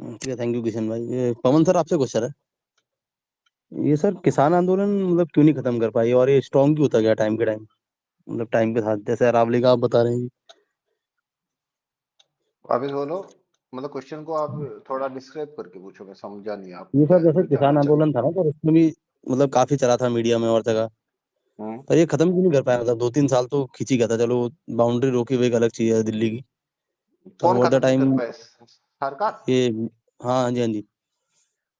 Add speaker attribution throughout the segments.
Speaker 1: ठीक है, thank you Kishan भाई। ये पवन सर आपसे क्वेश्चन है। ये सर किसान आंदोलन मतलब क्यों नहीं खत्म कर पाई और ये स्ट्रॉन्ग क्यों होता गया टाइम के टाइम, मतलब टाइम के साथ, जैसे अरावली का आप बता रहे हैं
Speaker 2: वापिस बोलो, मतलब क्वेश्चन को आप थोड़ा डिस्क्राइब करके पूछो, मैं समझा नहीं आप
Speaker 1: ये
Speaker 2: क्या
Speaker 1: सर जैसे
Speaker 2: जानना
Speaker 1: किसान
Speaker 2: चाहते
Speaker 1: आंदोलन था ना, तो उसमें भी मतलब काफी चला था मीडिया में और जगह,
Speaker 2: हो।
Speaker 1: पर ये खत्म क्यों नहीं कर पाया? मतलब 2-3 साल तो खींची गया था, चलो बाउंड्री रोकी हुई एक अलग चीज है दिल्ली की, पर
Speaker 2: कौन
Speaker 1: ओवर द
Speaker 2: खत्म नहीं कर
Speaker 1: टाइम
Speaker 2: पाए? सरकार।
Speaker 1: ये, हाँ हाँ जी हाँ जी।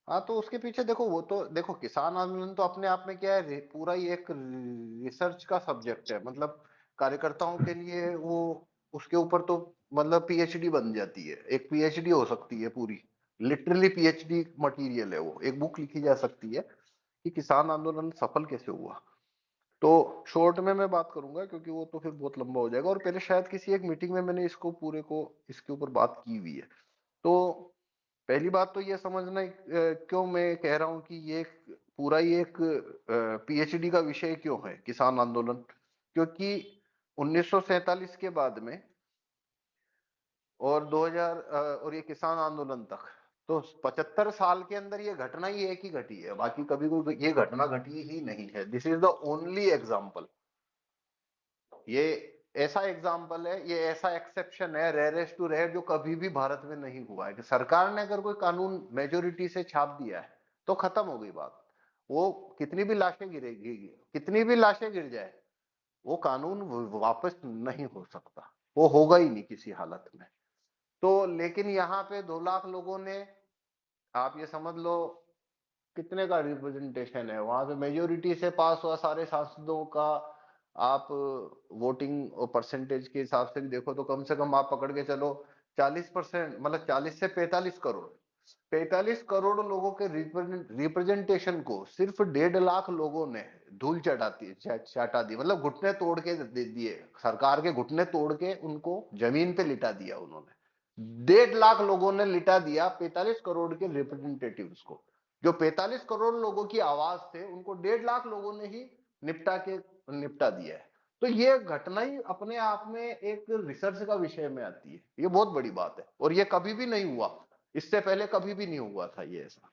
Speaker 2: हाँ, तो उसके पीछे देखो, वो तो देखो, किसान आंदोलन तो अपने आप में क्या है, पूरा ही एक रिसर्च का सब्जेक्ट है। मतलब कार्यकर्ताओं के लिए वो, उसके ऊपर तो मतलब पीएचडी बन जाती है, एक पीएचडी हो सकती है पूरी, लिटरली पीएचडी मटेरियल है वो, एक बुक लिखी जा सकती है कि किसान आंदोलन सफल कैसे हुआ। तो शॉर्ट में मैं बात करूंगा, क्योंकि वो तो फिर बहुत लंबा हो जाएगा, और पहले शायद किसी एक मीटिंग में मैंने इसको पूरे को इसके ऊपर बात की हुई है। तो पहली बात तो ये समझना, क्यों मैं कह रहा हूं कि ये पूरा ही एक पीएचडी का विषय क्यों है किसान आंदोलन, क्योंकि 1947 के बाद में और 2000 और ये किसान आंदोलन तक, तो 75 साल के अंदर ये घटना ही एक ही घटी है, बाकी कभी कोई ये घटना घटी ही नहीं है। This is the only example. ये ऐसा एग्जाम्पल है, ये ऐसा एक्सेप्शन है, रेयरेस्ट टू रेयर, जो कभी भी भारत में नहीं हुआ है कि सरकार ने अगर कोई कानून मेजोरिटी से छाप दिया है तो खत्म हो गई बात। वो कितनी भी लाशें गिरेगी, कितनी भी लाशें गिर जाए, वो कानून वापस नहीं हो सकता, वो होगा ही नहीं किसी हालत में। तो लेकिन यहाँ पे 2 लाख लोगों ने, आप ये समझ लो कितने का रिप्रेजेंटेशन है वहां पे, मेजोरिटी से पास हुआ सारे सांसदों का। आप वोटिंग और परसेंटेज के हिसाब से भी देखो तो कम से कम आप पकड़ के चलो 40%, मतलब 40 से 45 करोड़, 45 करोड़ लोगों के रिप्रेजेंटेशन को सिर्फ 1.5 लाख लोगों ने धूल चाटा दी, मतलब घुटने तोड़ के दे दिए, सरकार के घुटने तोड़ के उनको जमीन पे लिटा दिया उन्होंने। 1.5 लाख लोगों ने लिटा दिया 45 करोड़ के रिप्रेजेंटेटिव्स को। जो 45 करोड़ लोगों की आवाज थे, उनको 1.5 लाख लोगों ने ही निपटा दिया है। तो ये घटना ही अपने आप में एक रिसर्च का विषय में आती है, ये बहुत बड़ी बात है, और ये कभी भी नहीं हुआ, इससे पहले कभी भी नहीं हुआ था ये ऐसा।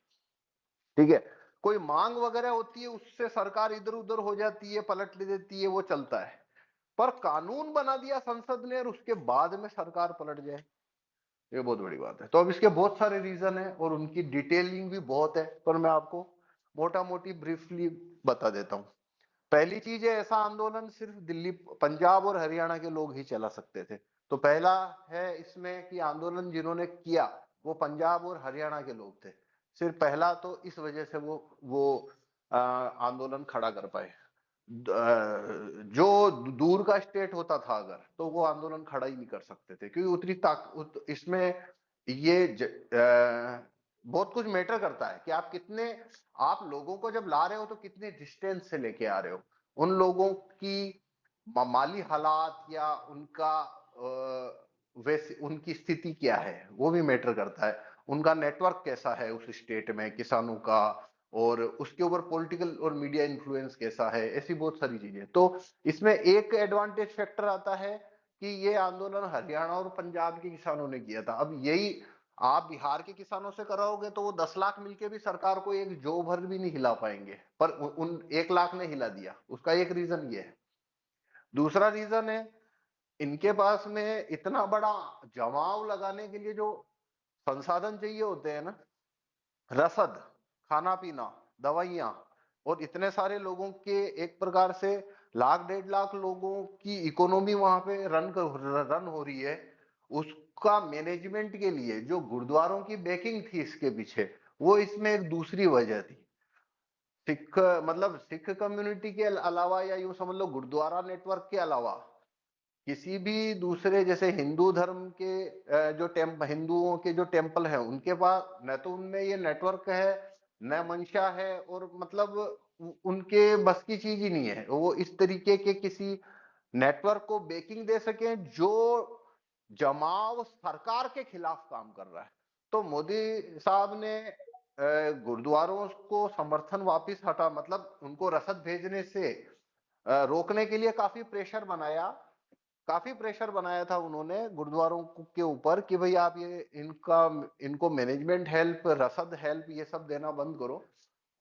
Speaker 2: ठीक है, कोई मांग वगैरह होती है, उससे सरकार इधर उधर हो जाती है, पलट ले देती है, वो चलता है। पर कानून बना दिया संसद ने और उसके बाद में सरकार पलट जाए, ये बहुत बड़ी बात है। तो अब इसके बहुत सारे रीजन है और उनकी डिटेलिंग भी बहुत है, पर मैं आपको मोटा मोटी ब्रीफली बता देता हूं। पहली चीज है, ऐसा आंदोलन सिर्फ दिल्ली, पंजाब और हरियाणा के लोग ही चला सकते थे। तो पहला है इसमें कि आंदोलन जिन्होंने किया वो पंजाब और हरियाणा के लोग थे, सिर्फ पहला, तो इस वजह से वो आंदोलन खड़ा कर पाए। जो दूर का स्टेट होता था अगर, तो वो आंदोलन खड़ा ही नहीं कर सकते थे, क्योंकि उतनी इसमें ये बहुत कुछ मैटर करता है कि आप कितने, आप लोगों को जब ला रहे हो तो कितने डिस्टेंस से लेके आ रहे हो, उन लोगों की माली हालात या उनका वैसे उनकी स्थिति क्या है वो भी मैटर करता है, उनका नेटवर्क कैसा है उस स्टेट में किसानों का, और उसके ऊपर पॉलिटिकल और मीडिया इन्फ्लुएंस कैसा है, ऐसी बहुत सारी चीजें। तो इसमें एक एडवांटेज फैक्टर आता है कि ये आंदोलन हरियाणा और पंजाब के किसानों ने किया था। अब यही आप बिहार के किसानों से कराओगे तो वो 10 लाख मिलके भी सरकार को एक जौ भर भी नहीं हिला पाएंगे, पर उन 1 लाख ने हिला दिया, उसका एक रीजन ये है। दूसरा रीजन है, इनके पास में इतना बड़ा जमाव लगाने के लिए जो संसाधन चाहिए होते हैं ना, रसद, खाना पीना, दवाइयां, और इतने सारे लोगों के एक प्रकार से 1.5 लाख लोगों की इकोनॉमी वहां पे रन हो रही है, उसका मैनेजमेंट के लिए जो गुरुद्वारों की बैकिंग थी इसके पीछे, वो इसमें एक दूसरी वजह थी। सिख, मतलब सिख कम्युनिटी के अलावा, या यूं समझ लो गुरुद्वारा नेटवर्क के अलावा, किसी भी दूसरे जैसे हिंदू धर्म के जो हिंदुओं के जो टेम्पल है उनके पास न तो उनमें ये नेटवर्क है, न मंशा है, और मतलब उनके बस की चीज ही नहीं है वो इस तरीके के किसी नेटवर्क को बेकिंग दे सके जो जमाव सरकार के खिलाफ काम कर रहा है। तो मोदी साहब ने गुरुद्वारों को समर्थन वापस हटा, मतलब उनको रसद भेजने से रोकने के लिए काफी प्रेशर बनाया, काफी प्रेशर बनाया था उन्होंने गुरुद्वारों के ऊपर कि भाई आप ये इनको मैनेजमेंट हेल्प, रसद हेल्प, ये सब देना बंद करो।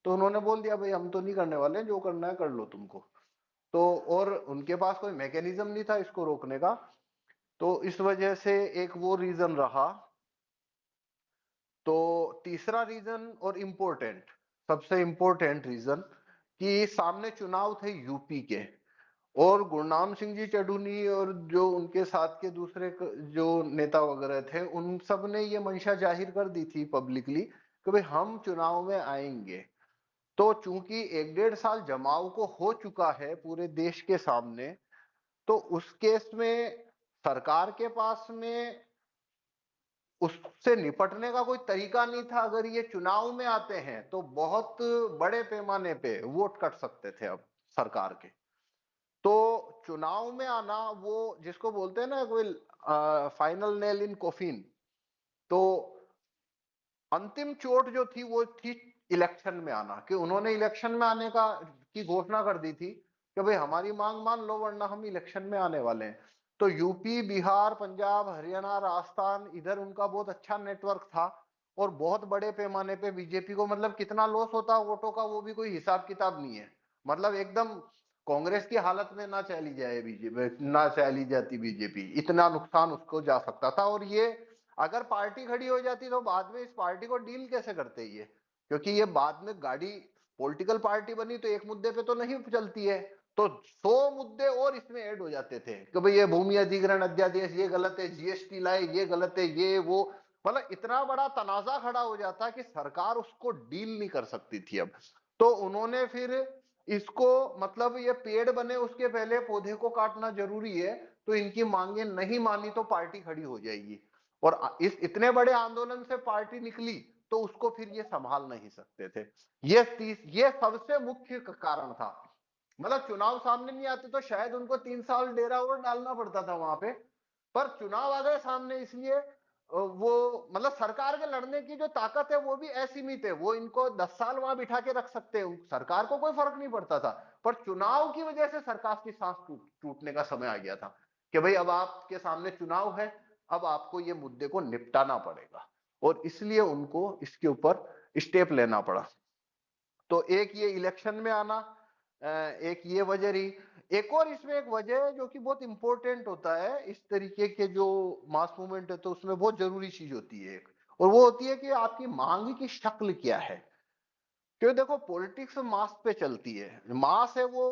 Speaker 2: तो उन्होंने बोल दिया भाई हम तो नहीं करने वाले, जो करना है कर लो तुमको। तो और उनके पास कोई मैकेनिज्म नहीं था इसको रोकने का। तो इस वजह से एक वो रीजन रहा। तो तीसरा रीजन और इम्पोर्टेंट, सबसे इम्पोर्टेंट रीजन, कि सामने चुनाव थे यूपी के, और गुरनाम सिंह जी चढ़ूनी और जो उनके साथ के दूसरे जो नेता वगैरह थे, उन सब ने ये मंशा जाहिर कर दी थी पब्लिकली कि भाई हम चुनाव में आएंगे। तो चूंकि 1-1.5 साल जमाव को हो चुका है पूरे देश के सामने, तो उस केस में सरकार के पास में उससे निपटने का कोई तरीका नहीं था। अगर ये चुनाव में आते हैं तो बहुत बड़े पैमाने पे वोट कट सकते थे अब सरकार के। तो चुनाव में आना, वो जिसको बोलते हैं ना कोई फाइनल नेल इन कोफिन, तो अंतिम चोट जो थी वो थी इलेक्शन में आना, कि उन्होंने इलेक्शन में आने का की घोषणा कर दी थी कि भाई हमारी मांग मान लो वरना हम इलेक्शन में आने वाले हैं। तो यूपी, बिहार, पंजाब, हरियाणा, राजस्थान, इधर उनका बहुत अच्छा नेटवर्क था, और बहुत बड़े पैमाने पे बीजेपी को, मतलब कितना लॉस होता वोटों का वो भी कोई हिसाब किताब नहीं है। मतलब एकदम कांग्रेस की हालत में ना चली जाए बीजेपी, ना चली जाती बीजेपी, इतना नुकसान उसको जा सकता था। और ये अगर पार्टी खड़ी हो जाती तो बाद में इस पार्टी को डील कैसे करते ये, क्योंकि ये बाद में गाड़ी पॉलिटिकल पार्टी बनी तो एक मुद्दे पे तो नहीं चलती है, तो 100 मुद्दे और इसमें ऐड हो जाते थे कि भाई ये भूमि अधिग्रहण अध्यादेश ये गलत है, जीएसटी लाए ये गलत है, ये वो, मतलब इतना बड़ा तनाजा खड़ा हो जाता कि सरकार उसको डील नहीं कर सकती थी अब। तो उन्होंने फिर इसको, मतलब ये पेड़ बने उसके पहले पौधे को काटना जरूरी है, तो इनकी मांगे नहीं मानी तो पार्टी खड़ी हो जाएगी। और इस इतने बड़े आंदोलन से पार्टी निकली तो उसको फिर ये संभाल नहीं सकते थे। ये सबसे मुख्य कारण था। मतलब चुनाव सामने नहीं आते तो शायद उनको 3 साल डेरा और डालना पड़ता था वहां पे, पर चुनाव आ गए सामने, इसलिए वो, मतलब सरकार के लड़ने की जो ताकत है वो भी असीमित है। वो इनको 10 साल वहां बिठा के रख सकते हैं, सरकार को कोई फर्क नहीं पड़ता था। पर चुनाव की वजह से सरकार की सांस टूटने का समय आ गया था कि भाई अब आपके सामने चुनाव है, अब आपको ये मुद्दे को निपटाना पड़ेगा, और इसलिए उनको इसके ऊपर स्टेप लेना पड़ा। तो एक ये इलेक्शन में आना, एक ये वजह रही। एक और इसमें एक वजह है जो कि बहुत इंपॉर्टेंट होता है इस तरीके के जो मास मूवमेंट है, तो उसमें बहुत जरूरी चीज होती है एक, और वो होती है कि आपकी मांग की शक्ल क्या है। क्योंकि देखो पॉलिटिक्स मास पे चलती है, मास है वो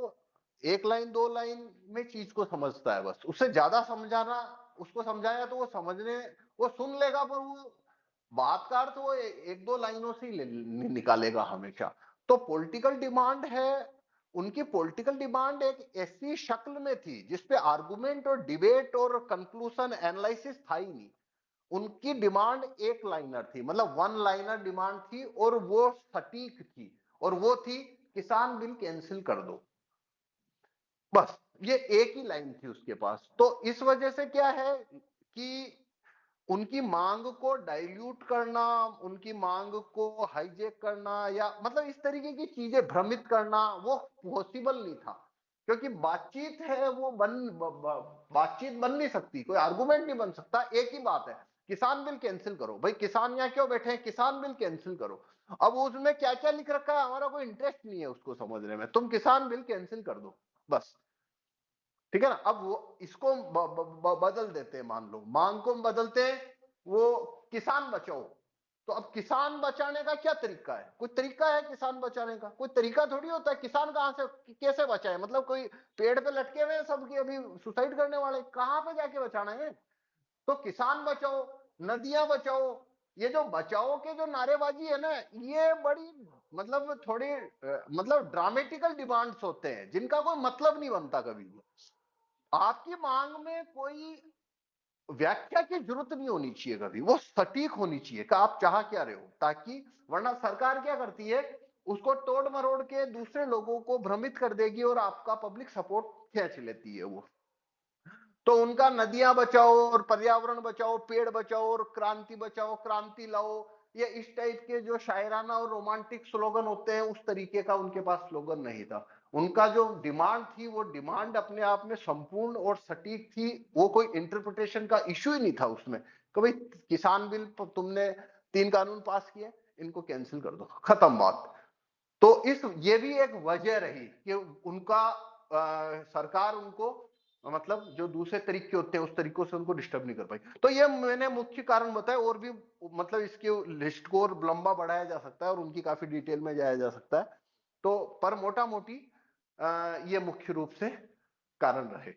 Speaker 2: 1 लाइन 2 लाइन में चीज को समझता है, बस उससे ज्यादा समझाना, उसको समझाया तो वो समझने, वो सुन लेगा, पर वो बात का अर्थ वो 1-2 लाइनों से ही निकालेगा हमेशा। तो पॉलिटिकल डिमांड है, उनकी पॉलिटिकल डिमांड एक ऐसी शक्ल में थी जिसपे आर्गुमेंट और डिबेट और कंक्लूजन एनालिसिस था ही नहीं। उनकी डिमांड एक लाइनर थी, मतलब 1 लाइनर डिमांड थी, और वो सटीक थी, और वो थी किसान बिल कैंसिल कर दो, बस ये एक ही लाइन थी उसके पास। तो इस वजह से क्या है कि उनकी मांग को डाइल्यूट करना, उनकी मांग को हाईजेक करना, या मतलब इस तरीके की चीजें भ्रमित करना वो पॉसिबल नहीं था। क्योंकि बातचीत है वो बातचीत बन नहीं सकती, कोई आर्गुमेंट नहीं बन सकता। एक ही बात है, किसान बिल कैंसिल करो, भाई किसान यहाँ क्यों बैठे हैं, किसान बिल कैंसिल करो। अब उसमें क्या क्या लिख रखा है हमारा कोई इंटरेस्ट नहीं है उसको समझने में, तुम किसान बिल कैंसिल कर दो बस, ठीक है ना। अब वो इसको बदल देते हैं, मान लो मांग को बदलते हैं, वो किसान बचाओ। तो अब किसान बचाने का क्या तरीका है, कोई तरीका है किसान बचाने का, कोई तरीका थोड़ी होता है। किसान कहां से कैसे बचाए, मतलब कोई पेड़ पे लटके हुए हैं सबकी अभी सुसाइड करने वाले, कहां पे जाके बचाना है। तो किसान बचाओ, नदियां बचाओ, ये जो बचाओ के जो नारेबाजी है ना, ये बड़ी मतलब थोड़ी मतलब ड्रामेटिकल डिमांड्स होते हैं जिनका कोई मतलब नहीं बनता कभी भी। आपकी मांग में कोई व्याख्या की जरूरत नहीं होनी चाहिए कभी, वो सटीक होनी चाहिए कि आप चाह क्या रहे हो, ताकि, वरना सरकार क्या करती है, उसको तोड़ मरोड़ के दूसरे लोगों को भ्रमित कर देगी और आपका पब्लिक सपोर्ट खींच लेती है वो। तो उनका नदियां बचाओ और पर्यावरण बचाओ, पेड़ बचाओ और क्रांति बचाओ, क्रांति लाओ, ये इस टाइप के जो शायराना और रोमांटिक स्लोगन होते हैं, उस तरीके का उनके पास स्लोगन नहीं था। उनका जो डिमांड थी वो डिमांड अपने आप में संपूर्ण और सटीक थी, वो कोई इंटरप्रिटेशन का इश्यू ही नहीं था उसमें कि भाई किसान बिल तुमने 3 कानून पास किए, इनको कैंसिल कर दो, खत्म बात। तो ये भी एक वजह रही कि उनका सरकार उनको मतलब जो दूसरे तरीके होते हैं उस तरीकों से उनको डिस्टर्ब नहीं कर पाई। तो ये मैंने मुख्य कारण बताया, और भी मतलब इसके लिस्ट को और लंबा बढ़ाया जा सकता है और उनकी काफी डिटेल में जाया जा सकता है। तो पर मोटा मोटी ये मुख्य रूप से कारण रहे।